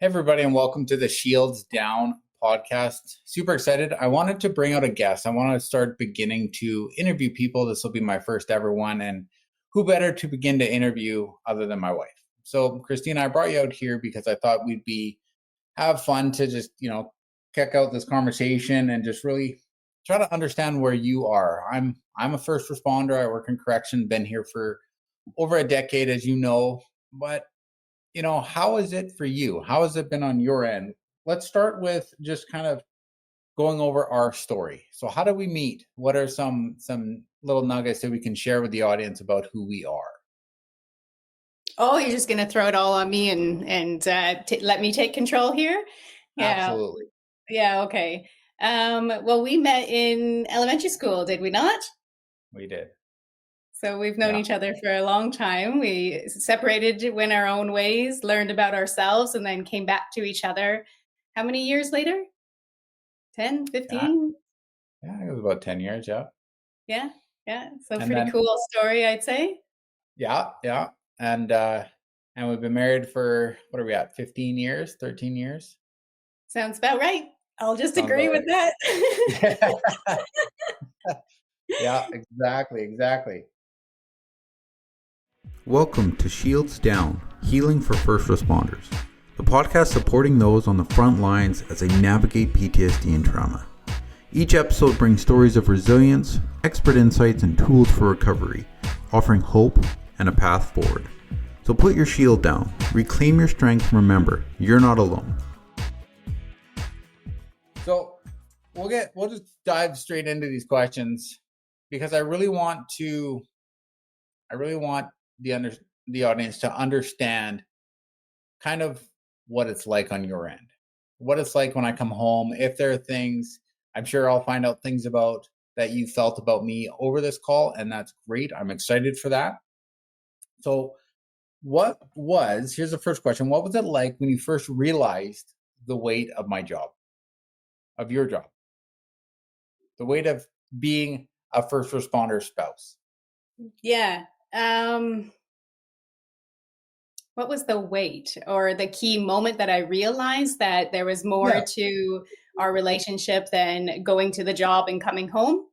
Hey, everybody, and welcome to the Shields Down podcast. Super excited. I wanted to bring out a guest. I want to start beginning to interview people. This will be my first ever one. And who better to begin to interview other than my wife? So, Christina, I brought you out here because I thought have fun to just, kick out this conversation and just really try to understand where you are. I'm a first responder. I work in correction, been here for over a decade, as you know, but how is it for you? How has it been on your end? Let's start with just kind of going over our story. So how did we meet? What are some little nuggets that we can share with the audience about who we are? Oh, you're just going to throw it all on me and let me take control here? Yeah. Absolutely. Yeah, okay. Well, we met in elementary school, did we not? We did. So we've known each other for a long time. We separated, went our own ways, learned about ourselves, and then came back to each other. How many years later? 10, 15? Yeah, it was about 10 years, yeah. Yeah. So pretty cool story, I'd say. Yeah. And we've been married for, what are we at, 15 years, 13 years? Sounds about right. I'll just agree with that. Yeah, exactly. Welcome to Shields Down, Healing for First Responders, the podcast supporting those on the front lines as they navigate PTSD and trauma. Each episode brings stories of resilience, expert insights, and tools for recovery, offering hope and a path forward. So put your shield down, reclaim your strength, and remember, you're not alone. So we'll just dive straight into these questions because I really want the audience to understand kind of what it's like on your end, what it's like when I come home. If there are things, I'm sure I'll find out things about that you felt about me over this call, and that's great. I'm excited for that. So here's the first question. What was it like when you first realized the weight of my job, of your job, the weight of being a first responder spouse? Yeah. What was the weight or the key moment that I realized that there was more to our relationship than going to the job and coming home?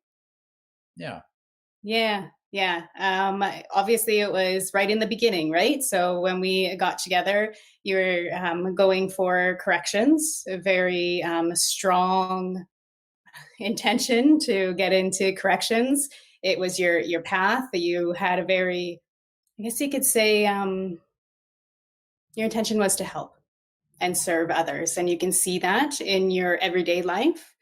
Yeah. Obviously, it was right in the beginning, right? So when we got together, you were going for corrections, a very strong intention to get into corrections. It was your path. You had a very, I guess you could say, your intention was to help and serve others. And you can see that in your everyday life.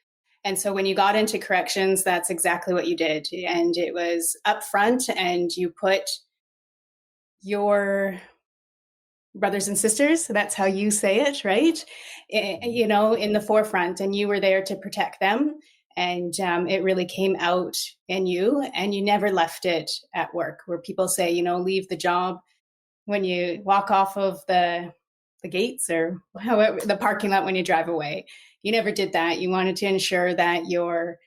And so when you got into corrections, that's exactly what you did. And it was upfront, and you put your brothers and sisters, so that's how you say it, right? In the forefront, and you were there to protect them. And it really came out in you, and you never left it at work, where people say, leave the job when you walk off of the gates or however the parking lot when you drive away. You never did that. You wanted to ensure that your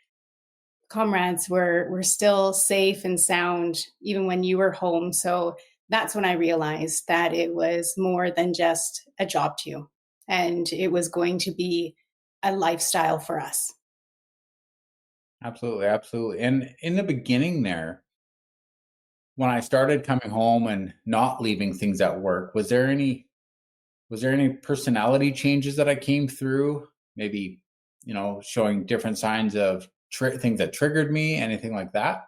comrades were still safe and sound even when you were home. So that's when I realized that it was more than just a job to you, and it was going to be a lifestyle for us. Absolutely. And in the beginning there, when I started coming home and not leaving things at work, was there any personality changes that I came through? Maybe, showing different signs of things that triggered me, anything like that?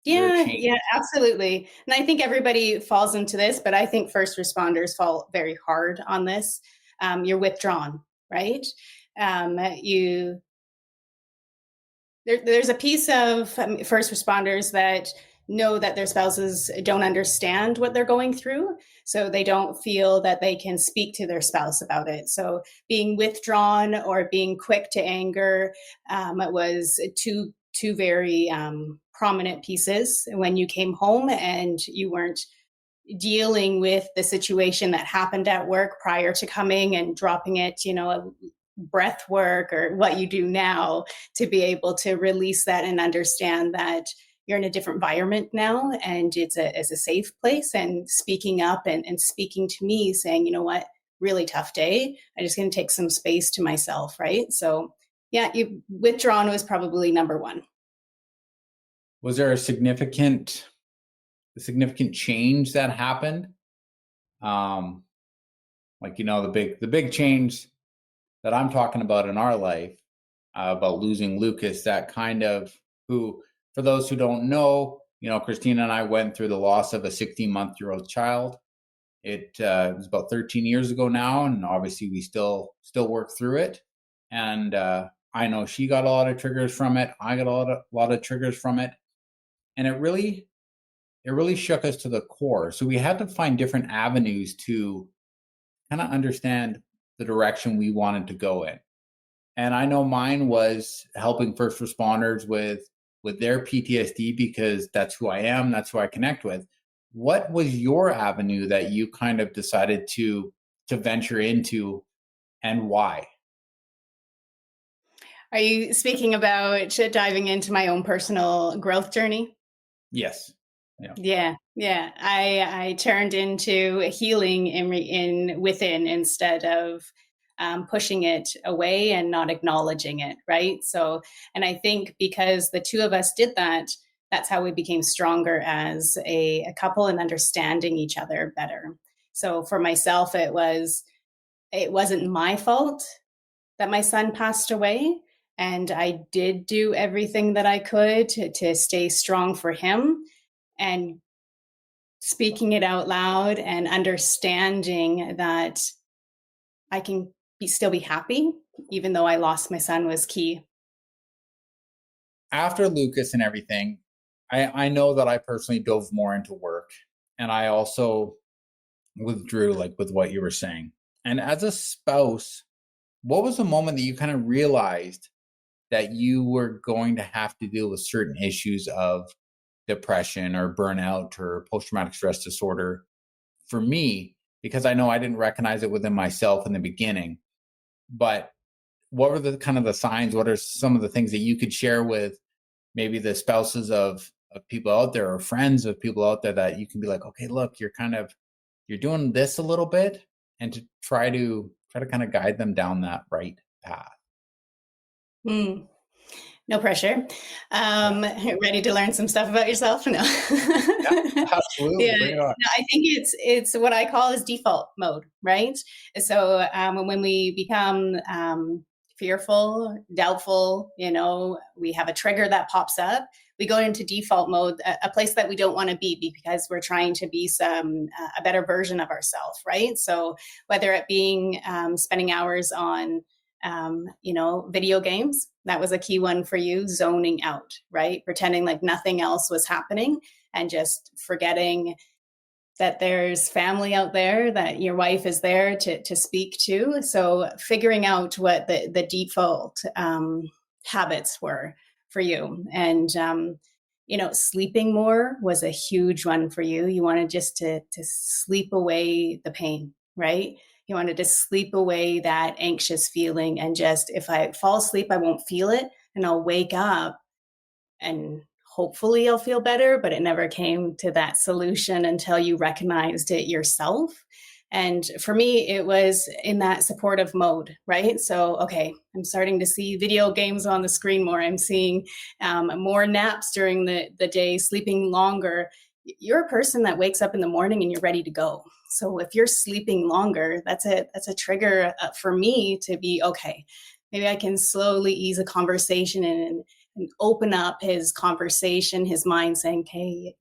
Yeah, absolutely. And I think everybody falls into this, but I think first responders fall very hard on this. You're withdrawn, right? There's a piece of first responders that know that their spouses don't understand what they're going through, so they don't feel that they can speak to their spouse about it. So being withdrawn or being quick to anger was two very prominent pieces when you came home and you weren't dealing with the situation that happened at work prior to coming and dropping it, breath work or what you do now, to be able to release that and understand that you're in a different environment now, and it's a safe place, and speaking up and speaking to me saying, you know what, really tough day, I'm just going to take some space to myself, right? So yeah, withdrawn was probably number one. Was there a significant change that happened? Um, like, the big change that I'm talking about in our life, about losing Lucas, that kind of, who, for those who don't know, Christina and I went through the loss of a 16-month-old child. It was about 13 years ago now, and obviously we still work through it. And I know she got a lot of triggers from it. I got a lot of triggers from it, and it really shook us to the core. So we had to find different avenues to kind of understand the direction we wanted to go in. And I know mine was helping first responders with their PTSD, because that's who I am, that's who I connect with. What was your avenue that you kind of decided to venture into, and why? Are you speaking about diving into my own personal growth journey? Yes. Yeah. I turned into healing in within, instead of pushing it away and not acknowledging it, right? So, and I think because the two of us did that, that's how we became stronger as a couple and understanding each other better. So for myself, it wasn't my fault that my son passed away. And I did do everything that I could to stay strong for him. And speaking it out loud and understanding that I can still be happy, even though I lost my son, was key. After Lucas and everything, I know that I personally dove more into work, and I also withdrew, like with what you were saying. And as a spouse, what was the moment that you kind of realized that you were going to have to deal with certain issues of depression or burnout or post-traumatic stress disorder? For me, because I know I didn't recognize it within myself in the beginning, but what were the kind of the signs? What are some of the things that you could share with maybe the spouses of people out there, or friends of people out there, that you can be like, okay, look, you're doing this a little bit, and to try to kind of guide them down that right path? Mm. No pressure. Ready to learn some stuff about yourself? No. Yeah, absolutely. Yeah, Bring it on. no, I think it's what I call as default mode, right? So when we become fearful, doubtful, we have a trigger that pops up. We go into default mode, a place that we don't want to be, because we're trying to be a better version of ourselves, right? So whether it being spending hours on video games, that was a key one for you, zoning out, right? Pretending like nothing else was happening and just forgetting that there's family out there, that your wife is there to speak to. So figuring out what the default habits were for you. And, sleeping more was a huge one for you. You wanted just to sleep away the pain, right? You wanted to sleep away that anxious feeling, and just, if I fall asleep, I won't feel it, and I'll wake up and hopefully I'll feel better. But it never came to that solution until you recognized it yourself. And for me, it was in that supportive mode, right? So, okay, I'm starting to see video games on the screen more. I'm seeing more naps during the day, sleeping longer. You're a person that wakes up in the morning and you're ready to go. So if you're sleeping longer, that's a trigger for me to be, okay, maybe I can slowly ease a conversation and open up his conversation, his mind, saying, okay,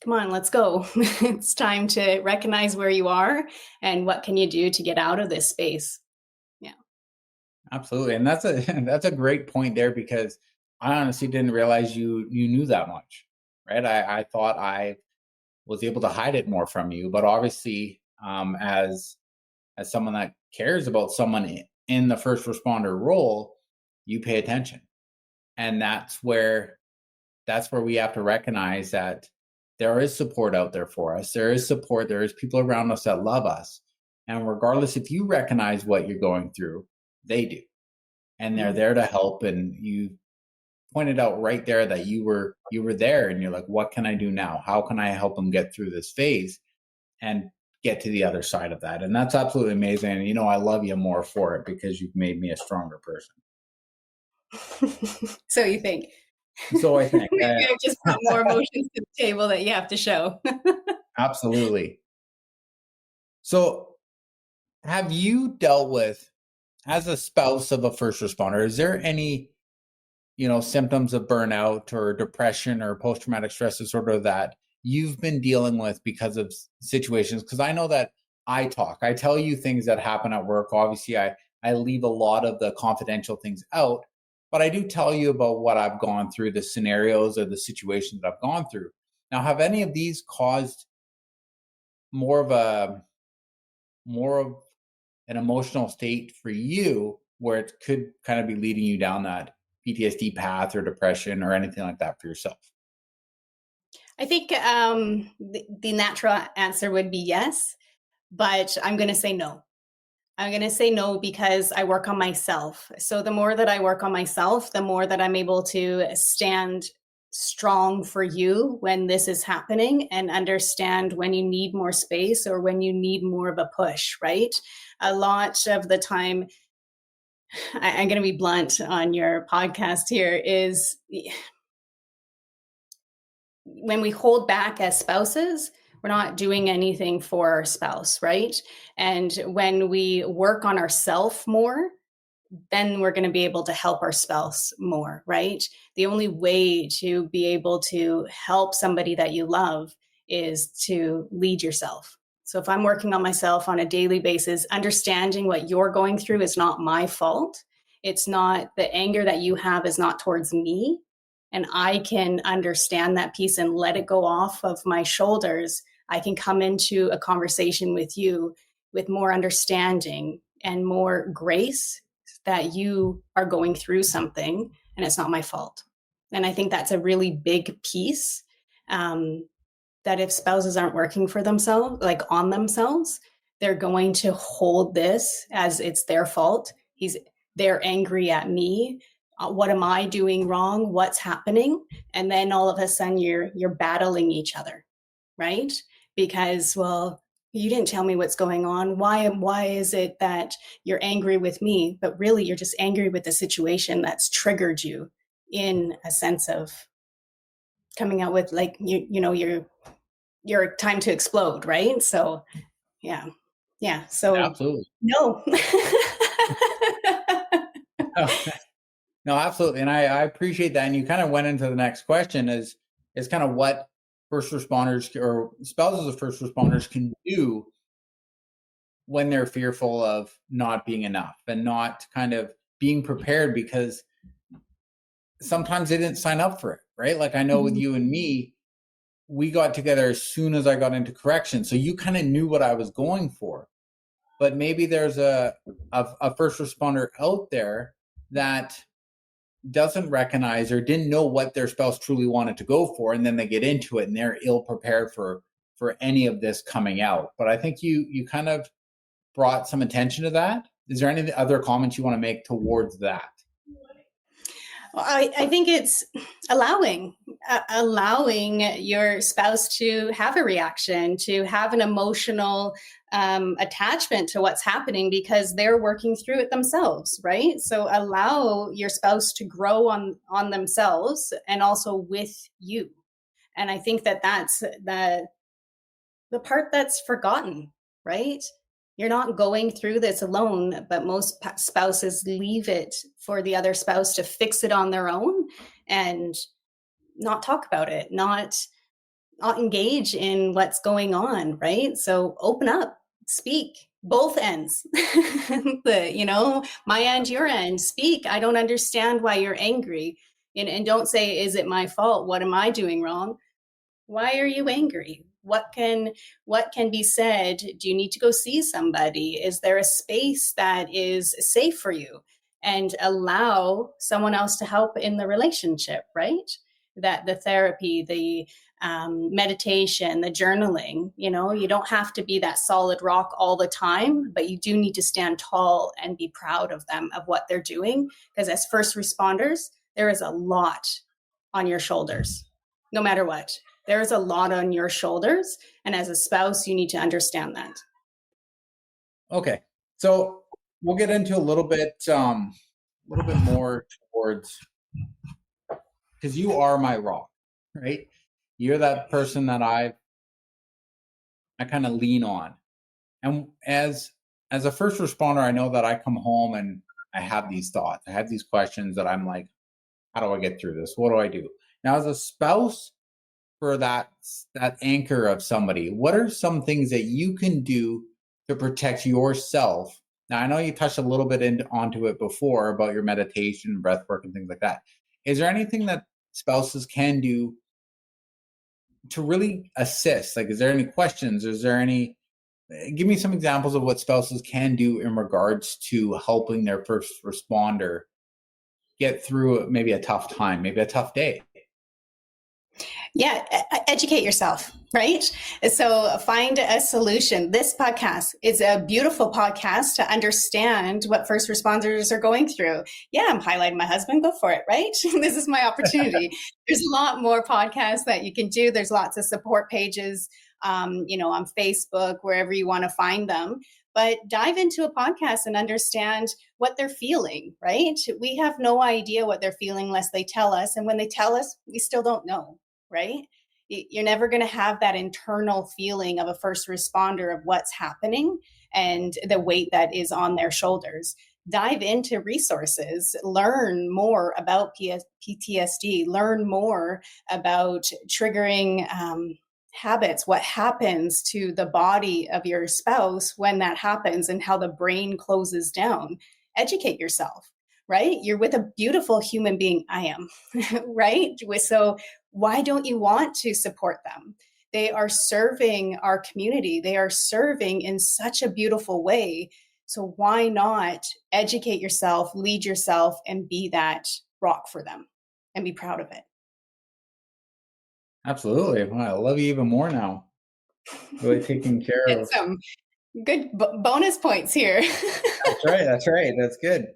come on, let's go. It's time to recognize where you are and what can you do to get out of this space. Yeah. Absolutely. And that's a that's a great point there, because I honestly didn't realize you knew that much. Right. I thought I was able to hide it more from you, but obviously, as someone that cares about someone in the first responder role, you pay attention. And that's where we have to recognize that there is support out there for us. There is support. There is people around us that love us. And regardless if you recognize what you're going through, they do. And they're there to help. And you pointed out right there that you were there, and you're like, what can I do now? How can I help them get through this phase? And get to the other side of that. And that's absolutely amazing. And, I love you more for it because you've made me a stronger person. So you think? So I think. Maybe I've just brought more emotions to the table that you have to show. Absolutely. So have you dealt with, as a spouse of a first responder, is there any, symptoms of burnout or depression or post-traumatic stress disorder that you've been dealing with because of situations? Because I know that I tell you things that happen at work. Obviously, I leave a lot of the confidential things out, but I do tell you about what I've gone through, the scenarios or the situations that I've gone through. Now, have any of these caused more of an emotional state for you where it could kind of be leading you down that PTSD path or depression or anything like that for yourself? I think the natural answer would be yes, but I'm going to say no. I'm going to say no because I work on myself. So the more that I work on myself, the more that I'm able to stand strong for you when this is happening and understand when you need more space or when you need more of a push, right? A lot of the time, I'm going to be blunt on your podcast here, is when we hold back as spouses, we're not doing anything for our spouse, right? And when we work on ourselves more, then we're going to be able to help our spouse more, right? The only way to be able to help somebody that you love is to lead yourself. So if I'm working on myself on a daily basis, understanding what you're going through is not my fault. It's not, the anger that you have is not towards me. And I can understand that piece and let it go off of my shoulders. I can come into a conversation with you with more understanding and more grace that you are going through something and it's not my fault. And I think that's a really big piece, that if spouses aren't working for themselves, like on themselves, they're going to hold this as it's their fault. They're angry at me. What am I doing wrong? What's happening? And then all of a sudden you're battling each other, right? Because, well, you didn't tell me what's going on. Why is it that you're angry with me? But really, you're just angry with the situation that's triggered you in a sense of coming out with, like, your time to explode, right? So, yeah. So, Absolutely. no. No, absolutely. And I appreciate that. And you kind of went into the next question is kind of what first responders or spouses of first responders can do when they're fearful of not being enough and not kind of being prepared, because sometimes they didn't sign up for it, right? Like I know with you and me, we got together as soon as I got into correction. So you kind of knew what I was going for. But maybe there's a first responder out there that doesn't recognize or didn't know what their spouse truly wanted to go for, and then they get into it and they're ill prepared for any of this coming out. But I think you kind of brought some attention to that. Is there any other comments you want to make towards that? Well, I think it's allowing your spouse to have a reaction, to have an emotional attachment to what's happening because they're working through it themselves, right? So allow your spouse to grow on themselves and also with you. And I think that's the part that's forgotten, right? You're not going through this alone, but most spouses leave it for the other spouse to fix it on their own and not talk about it, not engage in what's going on, right? So open up, speak, both ends. My end, your end, speak. I don't understand why you're angry. And don't say, is it my fault? What am I doing wrong? Why are you angry? What can be said? Do you need to go see somebody? Is there a space that is safe for you? And allow someone else to help in the relationship, right? That the therapy, the meditation, the journaling, you don't have to be that solid rock all the time, but you do need to stand tall and be proud of them, of what they're doing. Because as first responders, there is a lot on your shoulders, no matter what. There's a lot on your shoulders. And as a spouse, you need to understand that. Okay. So we'll get into a little bit more towards, because you are my rock, right? You're that person that I kind of lean on. And as a first responder, I know that I come home and I have these thoughts. I have these questions that I'm like, how do I get through this? What do I do? Now, as a spouse, for that anchor of somebody, what are some things that you can do to protect yourself? Now, I know you touched a little bit onto it before about your meditation, breath work, and things like that. Is there anything that spouses can do to really assist? Like, is there any questions? Is there any, give me some examples of what spouses can do in regards to helping their first responder get through maybe a tough time, maybe a tough day? Yeah, educate yourself, right? So find a solution. This podcast is a beautiful podcast to understand what first responders are going through. Yeah, I'm highlighting my husband. Go for it, right? This is my opportunity. There's a lot more podcasts that you can do. There's lots of support pages, on Facebook, wherever you want to find them. But dive into a podcast and understand what they're feeling, right? We have no idea what they're feeling unless they tell us. And when they tell us, we still don't know. Right? You're never going to have that internal feeling of a first responder of what's happening and the weight that is on their shoulders. Dive into resources, learn more about PTSD, learn more about triggering habits, what happens to the body of your spouse when that happens, and how the brain closes down. Educate yourself, right? You're with a beautiful human being. I am, right? So why don't you want to support them? They are serving our community. They are serving in such a beautiful way. So why not educate yourself, lead yourself, and be that rock for them and be proud of it? Absolutely. Well, I love you even more now. Really taking care Get of. some good bonus points here. That's right. That's right. That's good.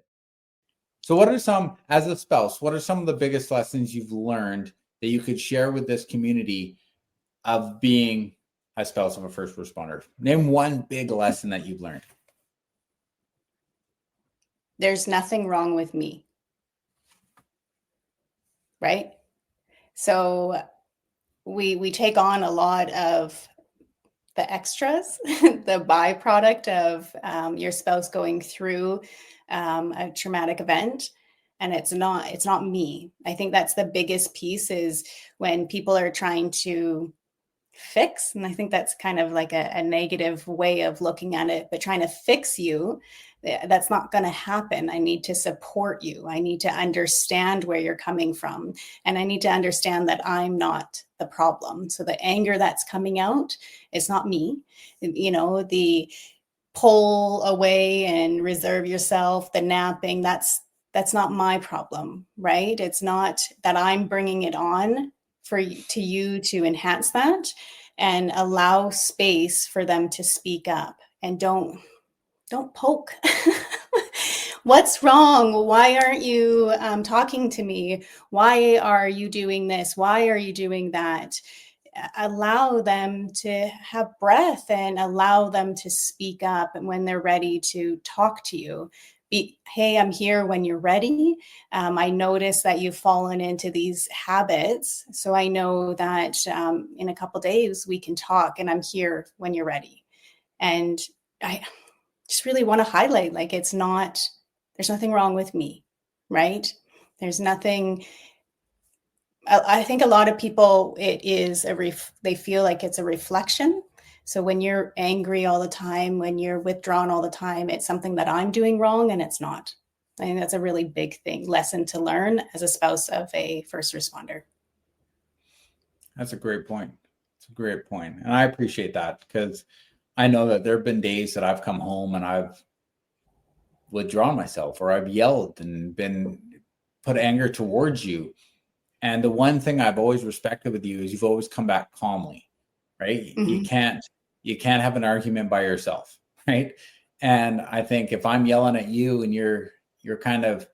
So what are some, as a spouse, what are some of the biggest lessons you've learned that you could share with this community of being a spouse of a first responder? Name one big lesson that you've learned. There's nothing wrong with me. Right? So we take on a lot of the extras, the byproduct of your spouse going through a traumatic event, and it's not me. I think that's the biggest piece, is when people are trying to fix, and I think that's kind of like a negative way of looking at it, but trying to fix you, that's not going to happen. I need to support you. I need to understand where you're coming from, and I need to understand that I'm not the problem. So the anger that's coming out, it's not me. The pull away and reserve yourself, the napping, that's not my problem, right? It's not that I'm bringing it on to you to enhance that, and allow space for them to speak up, and don't poke. What's wrong? Why aren't you talking to me? Why are you doing this? Why are you doing that? Allow them to have breath and allow them to speak up, and when they're ready to talk to you, hey, I'm here when you're ready. I notice that you've fallen into these habits, so I know that in a couple days we can talk, and I'm here when you're ready. And I just really want to highlight, like, there's nothing wrong with me, right? There's nothing. I think a lot of people, they feel like it's a reflection. So when you're angry all the time, when you're withdrawn all the time, it's something that I'm doing wrong, and it's not. I think that's a really big lesson to learn as a spouse of a first responder. That's a great point. It's a great point. And I appreciate that, because I know that there have been days that I've come home and I've withdrawn myself, or I've yelled and been put anger towards you. And the one thing I've always respected with you is you've always come back calmly, right? Mm-hmm. You can't have an argument by yourself, right? And I think if I'm yelling at you and you're kind of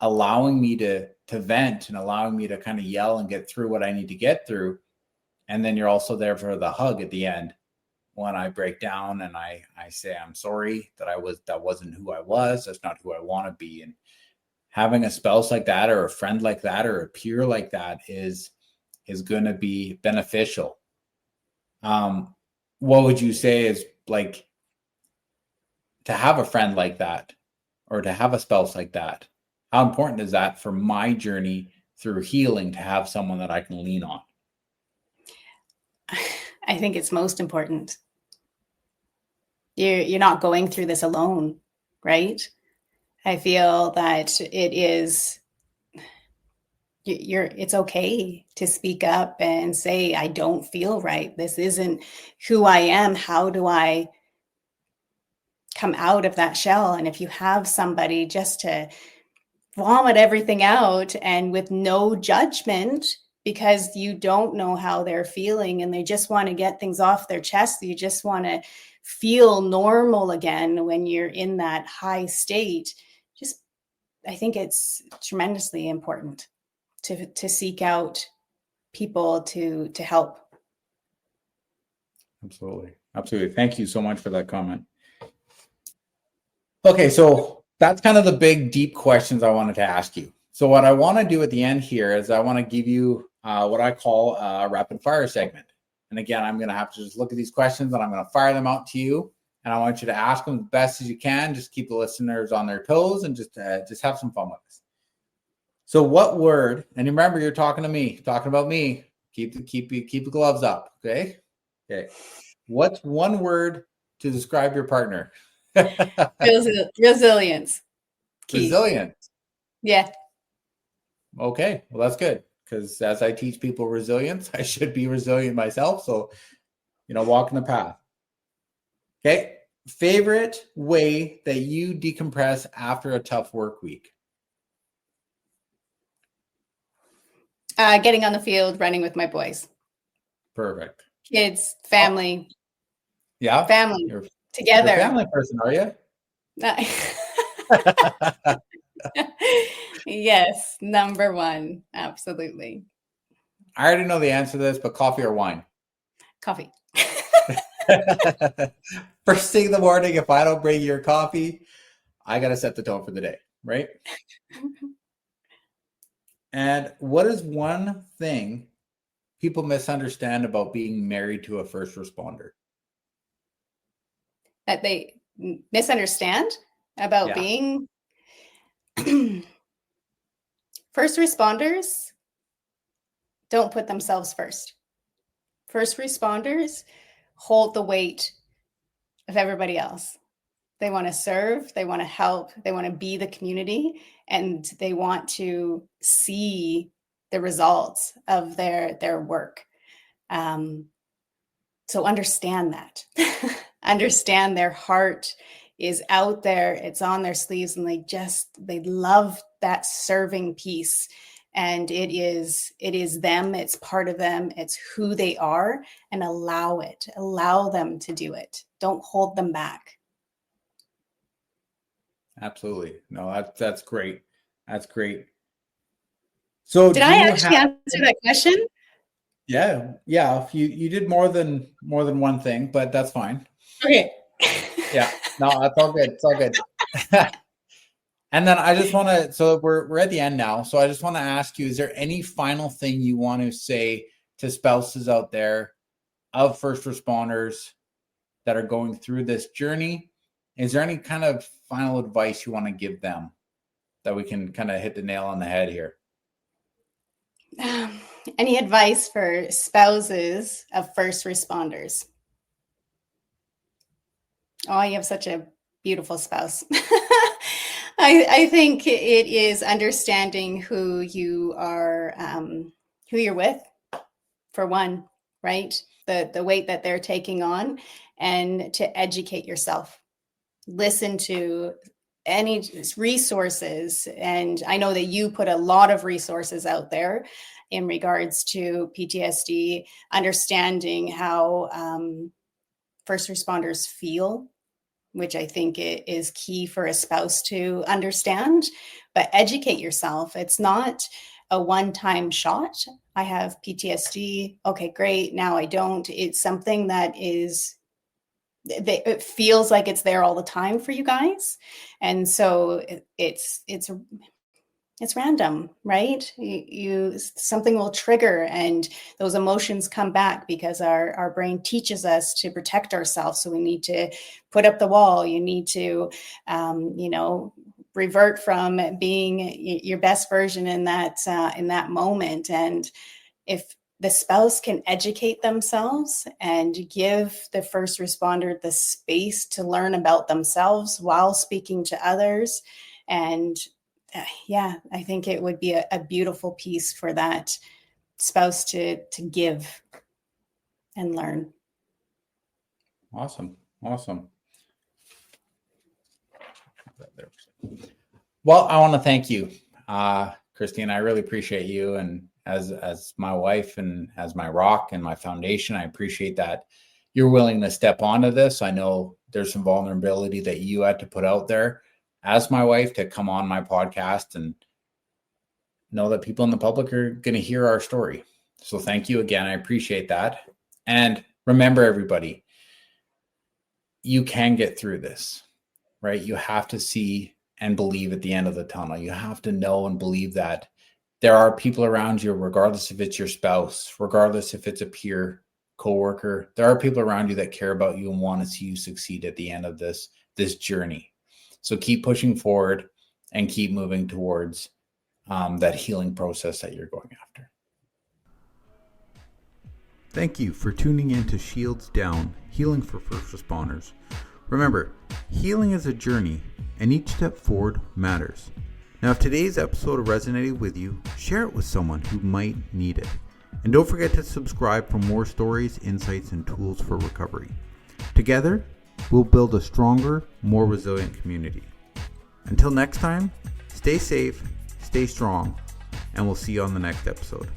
allowing me to vent and allowing me to kind of yell and get through what I need to get through, And then you're also there for the hug at the end when I break down and I say I'm sorry that wasn't who I was. That's not who I want to be. And having a spouse like that, or a friend like that, or a peer like that is going to be beneficial. What would you say is like to have a friend like that, or to have a spouse like that? How important is that for my journey through healing, to have someone that I can lean on? I think it's most important. You're not going through this alone, right? I feel that it's okay to speak up and say, I don't feel right. This isn't who I am. How do I come out of that shell? And if you have somebody just to vomit everything out and with no judgment, because you don't know how they're feeling and they just want to get things off their chest, you just want to feel normal again when you're in that high state, I think it's tremendously important to seek out people to help. Absolutely. Thank you so much for that comment. Okay, so that's kind of the big deep questions I wanted to ask you. So what I want to do at the end here is I want to give you what I call a rapid fire segment. And again, I'm going to have to just look at these questions and I'm going to fire them out to you. And I want you to ask them the best as you can. Just keep the listeners on their toes and just have some fun with this. So what word, and remember, you're talking to me, talking about me. Keep the gloves up. Okay. What's one word to describe your partner? Resilience. Key. Resilience. Yeah. Okay. Well, that's good. Because as I teach people resilience, I should be resilient myself. So, walking the path. Okay. Favorite way that you decompress after a tough work week? Getting on the field, running with my boys. Perfect. Kids, family. Yeah. Family. Together. You're a family person, are you? Yes. Number one. Absolutely. I already know the answer to this, but coffee or wine? Coffee. First thing in the morning, if I don't bring your coffee, I got to set the tone for the day, right? And what is one thing people misunderstand about being married to a first responder? That they misunderstand about being first responders don't put themselves first. First responders hold the weight of everybody else. They want to serve, they want to help, they want to be the community, and they want to see the results of their work. So understand that. Understand their heart is out there, it's on their sleeves, and they love that serving piece. And it is them, it's part of them, it's who they are, and allow them to do it. Don't hold them back. Absolutely. No, that's great. That's great. So did I actually answer that question? Yeah. You did more than one thing, but that's fine. Okay. Yeah. No, that's all good. It's all good. And then I just want to, so we're at the end now. So I just want to ask you, is there any final thing you want to say to spouses out there of first responders that are going through this journey? Is there any kind of final advice you want to give them that we can kind of hit the nail on the head here? Any advice for spouses of first responders? Oh, you have such a beautiful spouse. I think it is understanding who you are, who you're with, for one, right? The weight that they're taking on, and to educate yourself. Listen to any resources. And I know that you put a lot of resources out there in regards to PTSD, understanding how first responders feel, which I think is key for a spouse to understand. But educate yourself. It's not a one-time shot. I have PTSD. Okay, great. Now I don't. It's something that it feels like it's there all the time for you guys. And so it's random, right? Something will trigger and those emotions come back because our brain teaches us to protect ourselves. So we need to put up the wall. You need to, revert from being your best version in that moment. And if the spouse can educate themselves and give the first responder the space to learn about themselves while speaking to others, and I think it would be a beautiful piece for that spouse to give and learn. Awesome. Well, I want to thank you, Christina. I really appreciate you, and as my wife and as my rock and my foundation, I appreciate that you're willing to step onto this. I know there's some vulnerability that you had to put out there as my wife to come on my podcast and know that people in the public are going to hear our story. So thank you again. I appreciate that. And remember, everybody, you can get through this, right? You have to see and believe at the end of the tunnel. You have to know and believe that there are people around you, regardless if it's your spouse, regardless if it's a peer, coworker, there are people around you that care about you and want to see you succeed at the end of this journey. So keep pushing forward and keep moving towards that healing process that you're going after. Thank you for tuning in to Shields Down, Healing for First Responders. Remember, healing is a journey, and each step forward matters. Now, if today's episode resonated with you, share it with someone who might need it. And don't forget to subscribe for more stories, insights, and tools for recovery. Together, we'll build a stronger, more resilient community. Until next time, stay safe, stay strong, and we'll see you on the next episode.